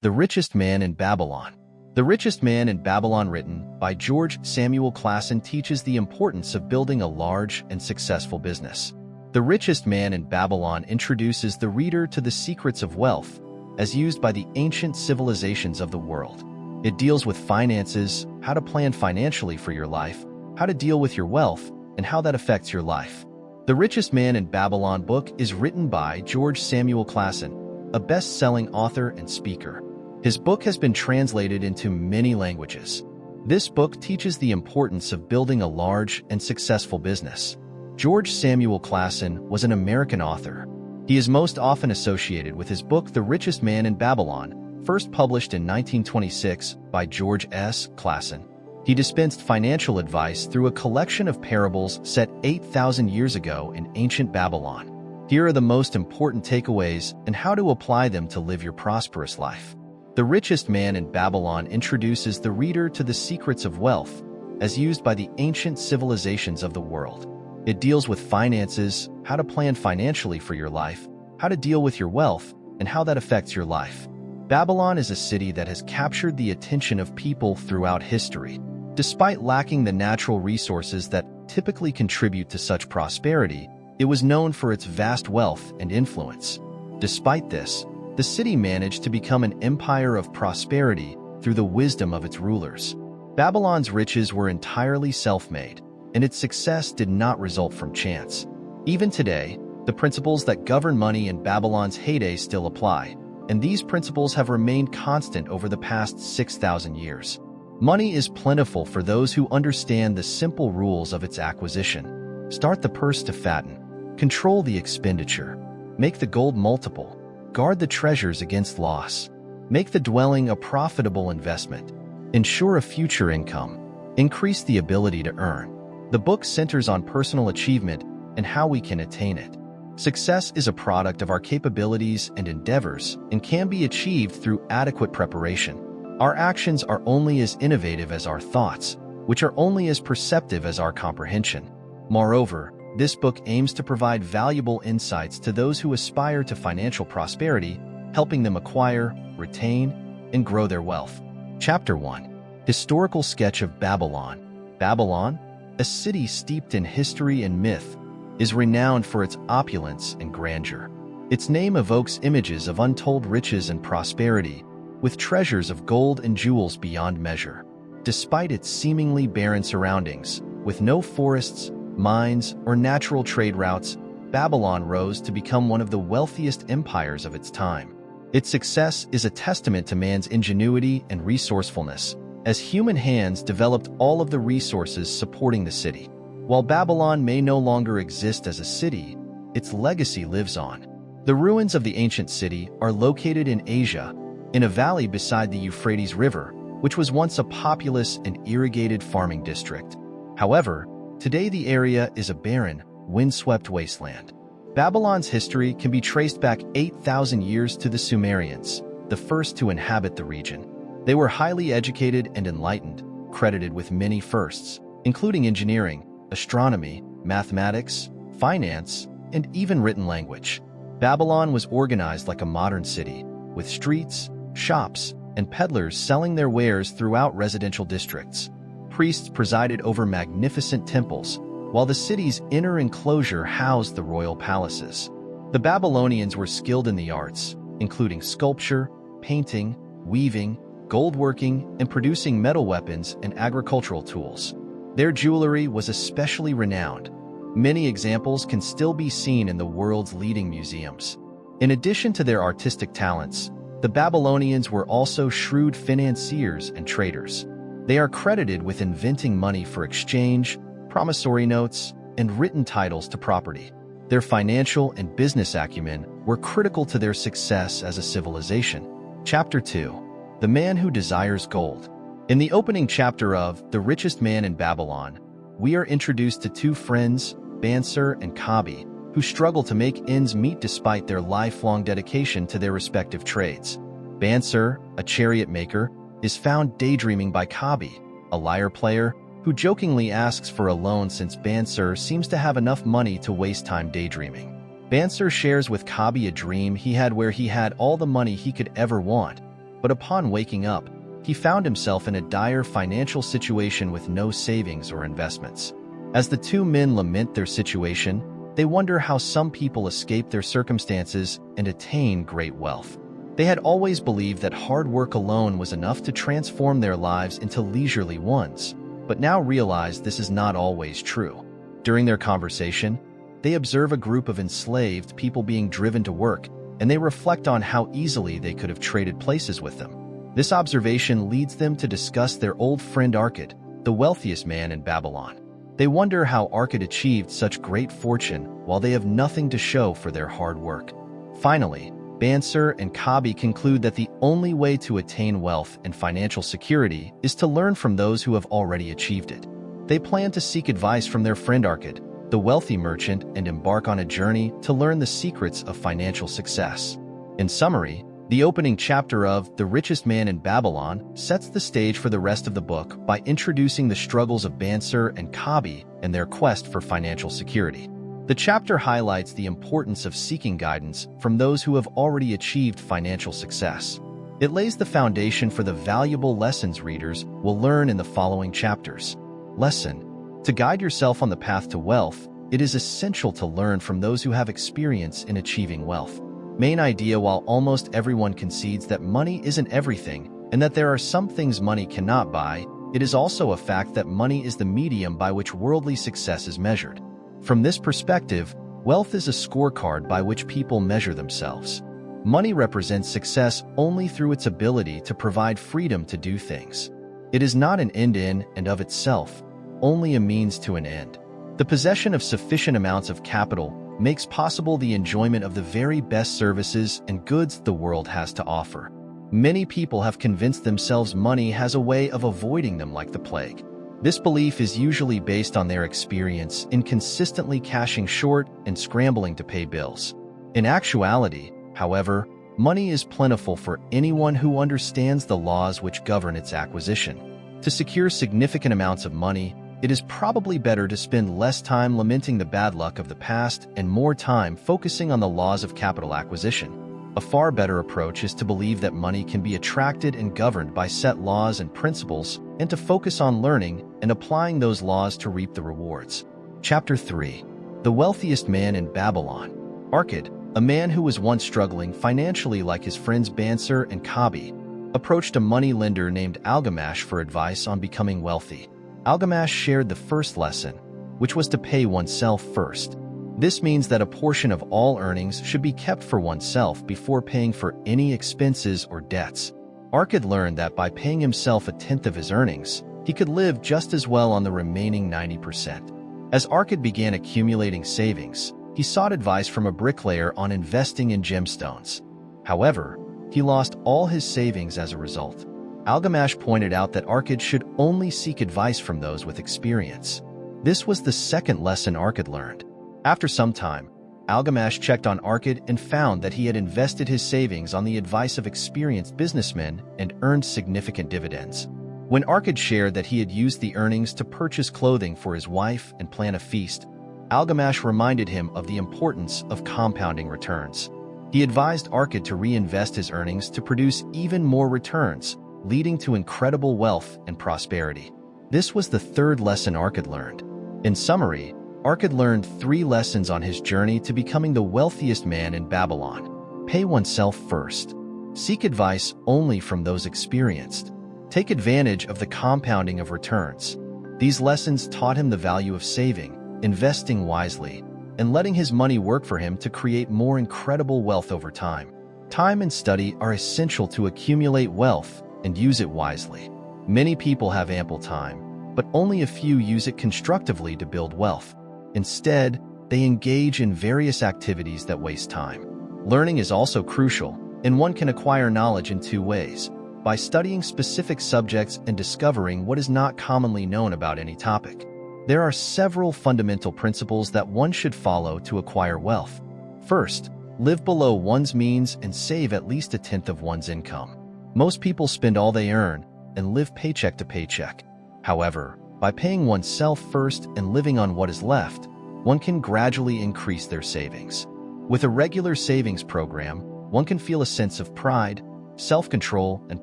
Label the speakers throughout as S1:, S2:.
S1: The Richest Man in Babylon. The Richest Man in Babylon, written by George Samuel Clason, teaches the importance of building a large and successful business. The Richest Man in Babylon introduces the reader to the secrets of wealth, as used by the ancient civilizations of the world. It deals with finances, how to plan financially for your life, how to deal with your wealth, and how that affects your life. The Richest Man in Babylon book is written by George Samuel Clason, a best-selling author and speaker. His book has been translated into many languages. This book teaches the importance of building a large and successful business. George Samuel Clason was an American author. He is most often associated with his book The Richest Man in Babylon, first published in 1926 by George S. Clason. He dispensed financial advice through a collection of parables set 8,000 years ago in ancient Babylon. Here are the most important takeaways and how to apply them to live your prosperous life. The Richest Man in Babylon introduces the reader to the secrets of wealth, as used by the ancient civilizations of the world. It deals with finances, how to plan financially for your life, how to deal with your wealth, and how that affects your life. Babylon is a city that has captured the attention of people throughout history. Despite lacking the natural resources that typically contribute to such prosperity, it was known for its vast wealth and influence. Despite this, the city managed to become an empire of prosperity through the wisdom of its rulers. Babylon's riches were entirely self-made, and its success did not result from chance. Even today, the principles that govern money in Babylon's heyday still apply, and these principles have remained constant over the past 6,000 years. Money is plentiful for those who understand the simple rules of its acquisition. Start the purse to fatten. Control the expenditure. Make the gold multiple. Guard the treasures against loss. Make the dwelling a profitable investment. Ensure a future income. Increase the ability to earn. The book centers on personal achievement and how we can attain it. Success is a product of our capabilities and endeavors and can be achieved through adequate preparation. Our actions are only as innovative as our thoughts, which are only as perceptive as our comprehension. Moreover, this book aims to provide valuable insights to those who aspire to financial prosperity, helping them acquire, retain, and grow their wealth. Chapter 1. Historical Sketch of Babylon. Babylon, a city steeped in history and myth, is renowned for its opulence and grandeur. Its name evokes images of untold riches and prosperity, with treasures of gold and jewels beyond measure. Despite its seemingly barren surroundings, with no forests, mines, or natural trade routes, Babylon rose to become one of the wealthiest empires of its time. Its success is a testament to man's ingenuity and resourcefulness, as human hands developed all of the resources supporting the city. While Babylon may no longer exist as a city, its legacy lives on. The ruins of the ancient city are located in Asia, in a valley beside the Euphrates River, which was once a populous and irrigated farming district. However, today the area is a barren, windswept wasteland. Babylon's history can be traced back 8,000 years to the Sumerians, the first to inhabit the region. They were highly educated and enlightened, credited with many firsts, including engineering, astronomy, mathematics, finance, and even written language. Babylon was organized like a modern city, with streets, shops, and peddlers selling their wares throughout residential districts. Priests presided over magnificent temples, while the city's inner enclosure housed the royal palaces. The Babylonians were skilled in the arts, including sculpture, painting, weaving, goldworking, and producing metal weapons and agricultural tools. Their jewelry was especially renowned. Many examples can still be seen in the world's leading museums. In addition to their artistic talents, the Babylonians were also shrewd financiers and traders. They are credited with inventing money for exchange, promissory notes, and written titles to property. Their financial and business acumen were critical to their success as a civilization. Chapter 2. The Man Who Desires Gold. In the opening chapter of The Richest Man in Babylon, we are introduced to two friends, Bansir and Kabi, who struggle to make ends meet despite their lifelong dedication to their respective trades. Bansir, a chariot maker, is found daydreaming by Kabi, a lyre player, who jokingly asks for a loan since Bansir seems to have enough money to waste time daydreaming. Bansir shares with Kabi a dream he had where he had all the money he could ever want, but upon waking up, he found himself in a dire financial situation with no savings or investments. As the two men lament their situation, they wonder how some people escape their circumstances and attain great wealth. They had always believed that hard work alone was enough to transform their lives into leisurely ones, but now realize this is not always true. During their conversation, they observe a group of enslaved people being driven to work, and they reflect on how easily they could have traded places with them. This observation leads them to discuss their old friend Arkad, the wealthiest man in Babylon. They wonder how Arkad achieved such great fortune while they have nothing to show for their hard work. Finally, Bansir and Kabi conclude that the only way to attain wealth and financial security is to learn from those who have already achieved it. They plan to seek advice from their friend Arkad, the wealthy merchant, and embark on a journey to learn the secrets of financial success. In summary, the opening chapter of The Richest Man in Babylon sets the stage for the rest of the book by introducing the struggles of Bansir and Kabi and their quest for financial security. The chapter highlights the importance of seeking guidance from those who have already achieved financial success. It lays the foundation for the valuable lessons readers will learn in the following chapters. Lesson: to guide yourself on the path to wealth, it is essential to learn from those who have experience in achieving wealth. Main idea: while almost everyone concedes that money isn't everything and that there are some things money cannot buy, it is also a fact that money is the medium by which worldly success is measured. From this perspective, wealth is a scorecard by which people measure themselves. Money represents success only through its ability to provide freedom to do things. It is not an end in and of itself, only a means to an end. The possession of sufficient amounts of capital makes possible the enjoyment of the very best services and goods the world has to offer. Many people have convinced themselves money has a way of avoiding them like the plague. This belief is usually based on their experience in consistently cashing short and scrambling to pay bills. In actuality, however, money is plentiful for anyone who understands the laws which govern its acquisition. To secure significant amounts of money, it is probably better to spend less time lamenting the bad luck of the past and more time focusing on the laws of capital acquisition. A far better approach is to believe that money can be attracted and governed by set laws and principles, and to focus on learning and applying those laws to reap the rewards. Chapter 3. The Wealthiest Man in Babylon. Arkad, a man who was once struggling financially like his friends Bansir and Kabi, approached a money lender named Algamash for advice on becoming wealthy. Algamash shared the first lesson, which was to pay oneself first. This means that a portion of all earnings should be kept for oneself before paying for any expenses or debts. Arkad learned that by paying himself a tenth of his earnings, he could live just as well on the remaining 90%. As Arkad began accumulating savings, he sought advice from a bricklayer on investing in gemstones. However, he lost all his savings as a result. Algamash pointed out that Arkad should only seek advice from those with experience. This was the second lesson Arkad learned. After some time, Algamash checked on Arkad and found that he had invested his savings on the advice of experienced businessmen and earned significant dividends. When Arkad shared that he had used the earnings to purchase clothing for his wife and plan a feast, Algamash reminded him of the importance of compounding returns. He advised Arkad to reinvest his earnings to produce even more returns, leading to incredible wealth and prosperity. This was the third lesson Arkad learned. In summary, Arkad learned 3 lessons on his journey to becoming the wealthiest man in Babylon. Pay oneself first. Seek advice only from those experienced. Take advantage of the compounding of returns. These lessons taught him the value of saving, investing wisely, and letting his money work for him to create more incredible wealth over time. Time and study are essential to accumulate wealth and use it wisely. Many people have ample time, but only a few use it constructively to build wealth. Instead, they engage in various activities that waste time. Learning is also crucial, and one can acquire knowledge in 2 ways: by studying specific subjects and discovering what is not commonly known about any topic. There are several fundamental principles that one should follow to acquire wealth. First, live below one's means and save at least a tenth of one's income. Most people spend all they earn and live paycheck to paycheck. However, by paying oneself first and living on what is left, one can gradually increase their savings. With a regular savings program, one can feel a sense of pride, self-control, and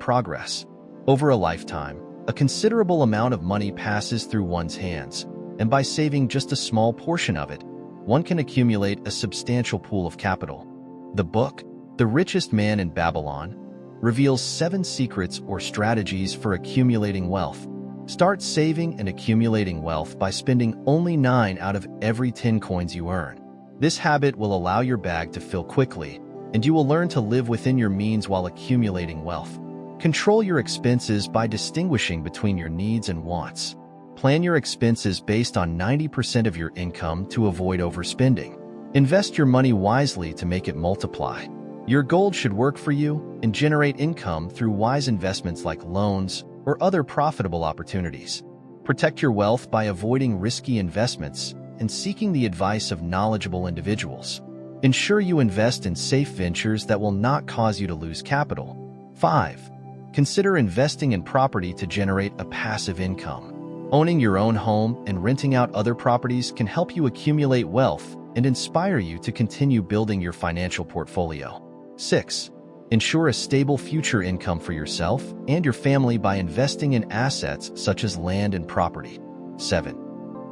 S1: progress. Over a lifetime, a considerable amount of money passes through one's hands, and by saving just a small portion of it, one can accumulate a substantial pool of capital. The book, The Richest Man in Babylon, reveals 7 secrets or strategies for accumulating wealth. Start saving and accumulating wealth by spending only 9 out of every 10 coins you earn. This habit will allow your bag to fill quickly, and you will learn to live within your means while accumulating wealth. Control your expenses by distinguishing between your needs and wants. Plan your expenses based on 90% of your income to avoid overspending. Invest your money wisely to make it multiply. Your gold should work for you and generate income through wise investments like loans or other profitable opportunities. Protect your wealth by avoiding risky investments and seeking the advice of knowledgeable individuals. Ensure you invest in safe ventures that will not cause you to lose capital. 5. Consider investing in property to generate a passive income. Owning your own home and renting out other properties can help you accumulate wealth and inspire you to continue building your financial portfolio. 6. Ensure a stable future income for yourself and your family by investing in assets such as land and property. 7.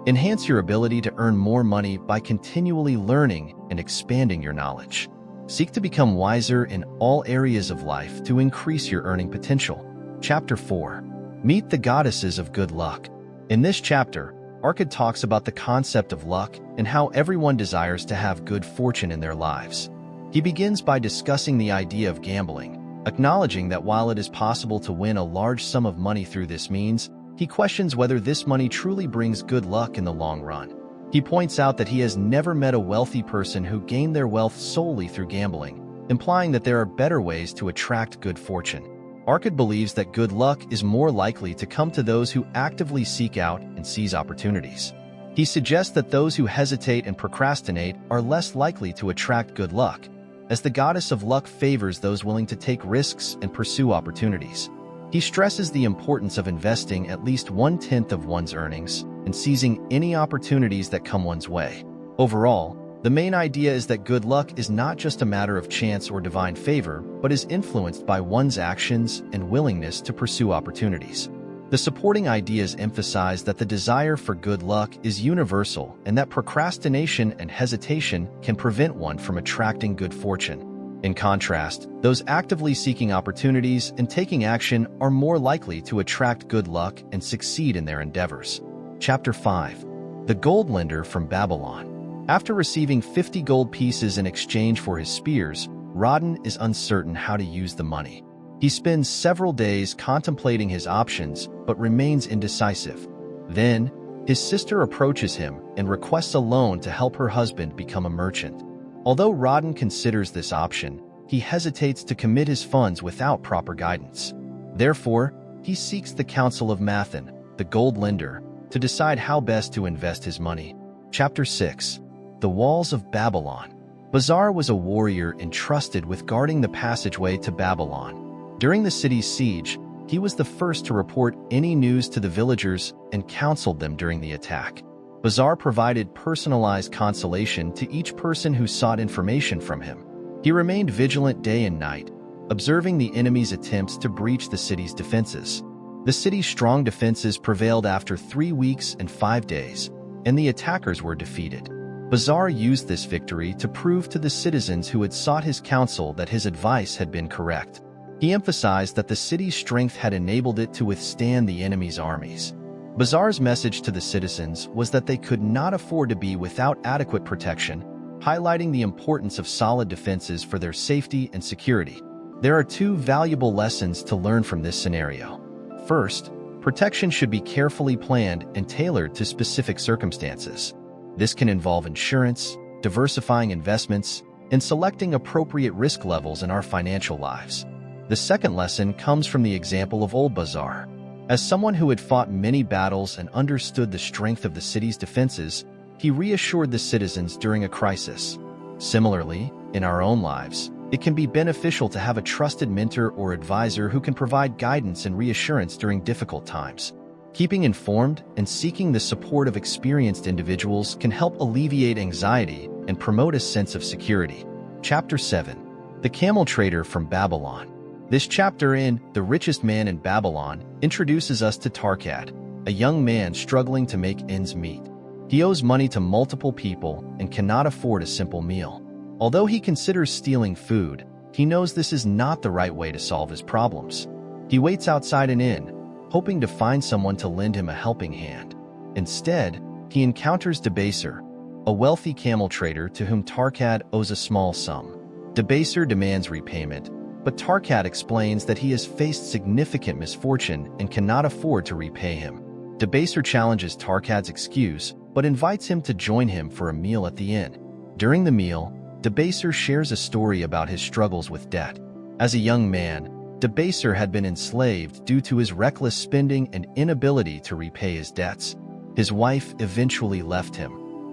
S1: Enhance your ability to earn more money by continually learning and expanding your knowledge. Seek to become wiser in all areas of life to increase your earning potential. Chapter 4. Meet the Goddesses of Good Luck. In this chapter, Arkad talks about the concept of luck and how everyone desires to have good fortune in their lives. He begins by discussing the idea of gambling, acknowledging that while it is possible to win a large sum of money through this means, he questions whether this money truly brings good luck in the long run. He points out that he has never met a wealthy person who gained their wealth solely through gambling, implying that there are better ways to attract good fortune. Arkad believes that good luck is more likely to come to those who actively seek out and seize opportunities. He suggests that those who hesitate and procrastinate are less likely to attract good luck, as the goddess of luck favors those willing to take risks and pursue opportunities. He stresses the importance of investing at least 1/10 of one's earnings and seizing any opportunities that come one's way. Overall, the main idea is that good luck is not just a matter of chance or divine favor, but is influenced by one's actions and willingness to pursue opportunities. The supporting ideas emphasize that the desire for good luck is universal and that procrastination and hesitation can prevent one from attracting good fortune. In contrast, those actively seeking opportunities and taking action are more likely to attract good luck and succeed in their endeavors. Chapter 5. The Gold Lender from Babylon. After receiving 50 gold pieces in exchange for his spears, Rodden is uncertain how to use the money. He spends several days contemplating his options, but remains indecisive. Then, his sister approaches him and requests a loan to help her husband become a merchant. Although Rodden considers this option, he hesitates to commit his funds without proper guidance. Therefore, he seeks the counsel of Mathan, the gold lender, to decide how best to invest his money. Chapter 6. The Walls of Babylon. Bazar was a warrior entrusted with guarding the passageway to Babylon. During the city's siege, he was the first to report any news to the villagers and counseled them during the attack. Bazar provided personalized consolation to each person who sought information from him. He remained vigilant day and night, observing the enemy's attempts to breach the city's defenses. The city's strong defenses prevailed after 3 weeks and 5 days, and the attackers were defeated. Bazar used this victory to prove to the citizens who had sought his counsel that his advice had been correct. He emphasized that the city's strength had enabled it to withstand the enemy's armies. Bazar's message to the citizens was that they could not afford to be without adequate protection, highlighting the importance of solid defenses for their safety and security. There are 2 valuable lessons to learn from this scenario. First, protection should be carefully planned and tailored to specific circumstances. This can involve insurance, diversifying investments, and selecting appropriate risk levels in our financial lives. The second lesson comes from the example of old Bazar. As someone who had fought many battles and understood the strength of the city's defenses, he reassured the citizens during a crisis. Similarly, in our own lives, it can be beneficial to have a trusted mentor or advisor who can provide guidance and reassurance during difficult times. Keeping informed and seeking the support of experienced individuals can help alleviate anxiety and promote a sense of security. Chapter 7. The Camel Trader from Babylon. This chapter in The Richest Man in Babylon introduces us to Tarkad, a young man struggling to make ends meet. He owes money to multiple people and cannot afford a simple meal. Although he considers stealing food, he knows this is not the right way to solve his problems. He waits outside an inn, hoping to find someone to lend him a helping hand. Instead, he encounters Debaser, a wealthy camel trader to whom Tarkad owes a small sum. Debaser demands repayment, but Tarkad explains that he has faced significant misfortune and cannot afford to repay him. Debaser challenges Tarkad's excuse, but invites him to join him for a meal at the inn. During the meal, Debaser shares a story about his struggles with debt. As a young man, Debaser had been enslaved due to his reckless spending and inability to repay his debts. His wife eventually left him,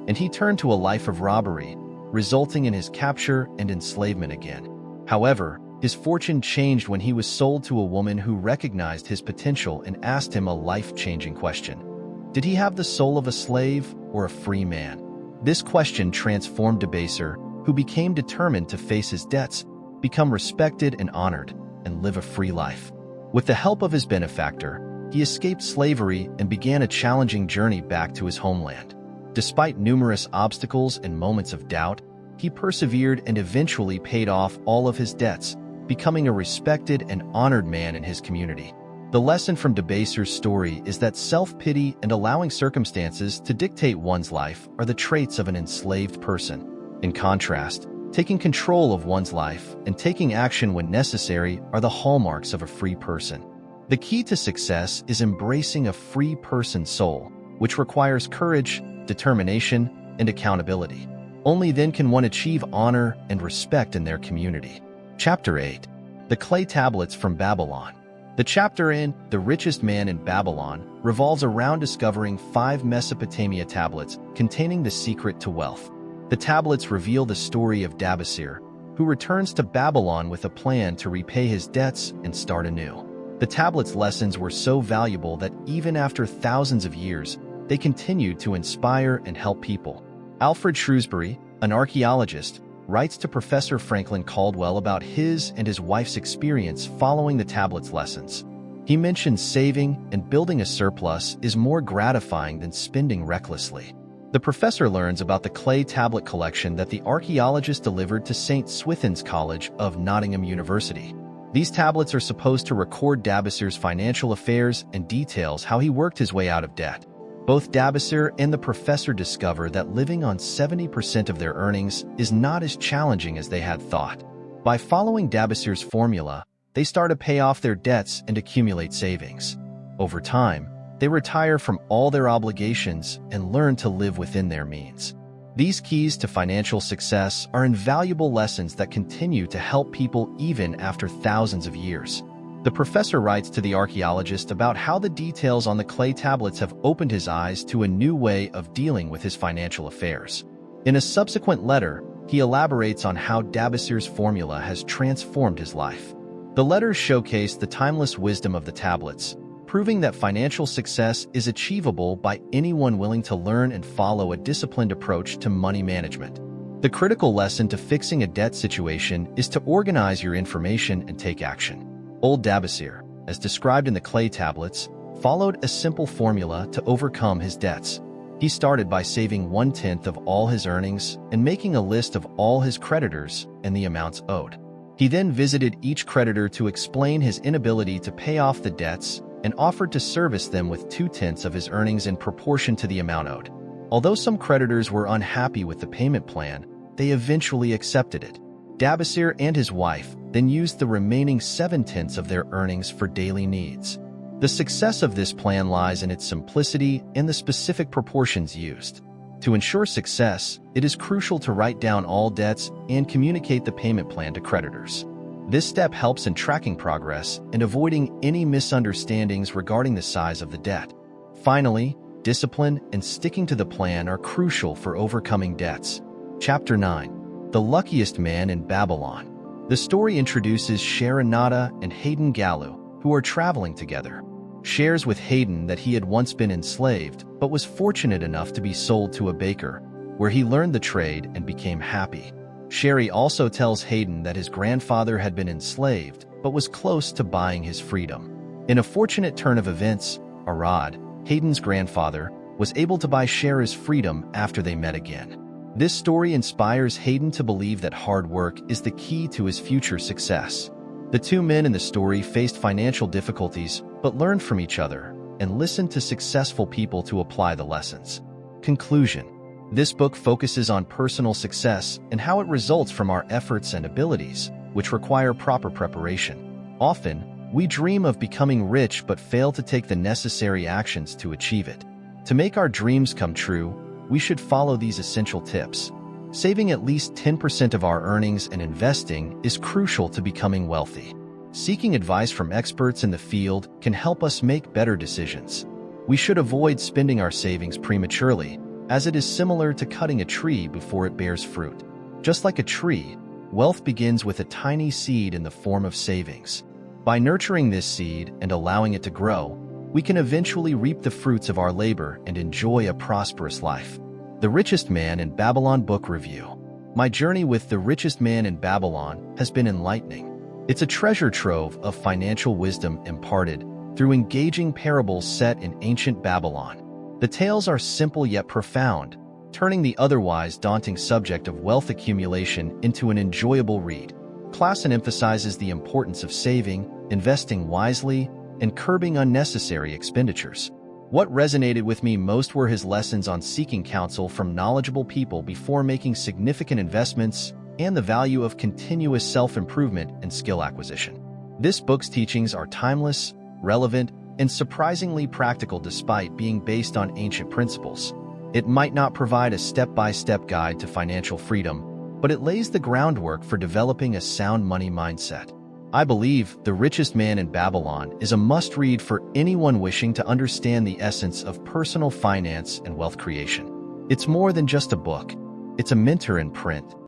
S1: and he turned to a life of robbery, resulting in his capture and enslavement again. However, his fortune changed when he was sold to a woman who recognized his potential and asked him a life-changing question. Did he have the soul of a slave or a free man? This question transformed Debaser, who became determined to face his debts, become respected and honored, and live a free life. With the help of his benefactor, he escaped slavery and began a challenging journey back to his homeland. Despite numerous obstacles and moments of doubt, he persevered and eventually paid off all of his debts, becoming a respected and honored man in his community. The lesson from Debaser's story is that self-pity and allowing circumstances to dictate one's life are the traits of an enslaved person. In contrast, taking control of one's life and taking action when necessary are the hallmarks of a free person. The key to success is embracing a free person's soul, which requires courage, determination, and accountability. Only then can one achieve honor and respect in their community. Chapter 8. The Clay Tablets from Babylon. The chapter in The Richest Man in Babylon revolves around discovering 5 Mesopotamia tablets containing the secret to wealth. The tablets reveal the story of Debaser, who returns to Babylon with a plan to repay his debts and start anew. The tablets' lessons were so valuable that even after thousands of years, they continued to inspire and help people. Alfred Shrewsbury, an archaeologist, writes to Professor Franklin Caldwell about his and his wife's experience following the tablets' lessons. He mentions saving and building a surplus is more gratifying than spending recklessly. The professor learns about the clay tablet collection that the archaeologist delivered to St. Swithin's College of Nottingham University. These tablets are supposed to record Debaser's financial affairs and details how he worked his way out of debt. Both Debaser and the professor discover that living on 70% of their earnings is not as challenging as they had thought. By following Debaser's formula, they start to pay off their debts and accumulate savings. Over time, they retire from all their obligations and learn to live within their means. These keys to financial success are invaluable lessons that continue to help people even after thousands of years. The professor writes to the archaeologist about how the details on the clay tablets have opened his eyes to a new way of dealing with his financial affairs. In a subsequent letter, he elaborates on how Debaser's formula has transformed his life. The letters showcase the timeless wisdom of the tablets, proving that financial success is achievable by anyone willing to learn and follow a disciplined approach to money management. The critical lesson to fixing a debt situation is to organize your information and take action. Old Debaser, as described in the clay tablets, followed a simple formula to overcome his debts. He started by saving 1/10 of all his earnings and making a list of all his creditors and the amounts owed. He then visited each creditor to explain his inability to pay off the debts and offered to service them with 2/10 of his earnings in proportion to the amount owed. Although some creditors were unhappy with the payment plan, they eventually accepted it. Debaser and his wife then used the remaining 7/10 of their earnings for daily needs. The success of this plan lies in its simplicity and the specific proportions used. To ensure success, it is crucial to write down all debts and communicate the payment plan to creditors. This step helps in tracking progress and avoiding any misunderstandings regarding the size of the debt. Finally, discipline and sticking to the plan are crucial for overcoming debts. Chapter 9. The Luckiest Man in Babylon. The story introduces Sharonada and Hayden Gallu, who are traveling together. Shares with Hayden that he had once been enslaved, but was fortunate enough to be sold to a baker, where he learned the trade and became happy. Sherry also tells Hayden that his grandfather had been enslaved, but was close to buying his freedom. In a fortunate turn of events, Arad, Hayden's grandfather, was able to buy Sherry's freedom after they met again. This story inspires Hayden to believe that hard work is the key to his future success. The two men in the story faced financial difficulties, but learned from each other and listened to successful people to apply the lessons. Conclusion: this book focuses on personal success and how it results from our efforts and abilities, which require proper preparation. Often, we dream of becoming rich but fail to take the necessary actions to achieve it. To make our dreams come true, we should follow these essential tips. Saving at least 10% of our earnings and investing is crucial to becoming wealthy. Seeking advice from experts in the field can help us make better decisions. We should avoid spending our savings prematurely, as it is similar to cutting a tree before it bears fruit. Just like a tree, wealth begins with a tiny seed in the form of savings. By nurturing this seed and allowing it to grow, we can eventually reap the fruits of our labor and enjoy a prosperous life. The Richest Man in Babylon Book Review. My journey with The Richest Man in Babylon has been enlightening. It's a treasure trove of financial wisdom imparted through engaging parables set in ancient Babylon. The tales are simple yet profound, turning the otherwise daunting subject of wealth accumulation into an enjoyable read. Clason emphasizes the importance of saving, investing wisely, and curbing unnecessary expenditures. What resonated with me most were his lessons on seeking counsel from knowledgeable people before making significant investments and the value of continuous self-improvement and skill acquisition. This book's teachings are timeless, relevant, and surprisingly practical despite being based on ancient principles. It might not provide a step-by-step guide to financial freedom, but it lays the groundwork for developing a sound money mindset. I believe The Richest Man in Babylon is a must-read for anyone wishing to understand the essence of personal finance and wealth creation. It's more than just a book. It's a mentor in print,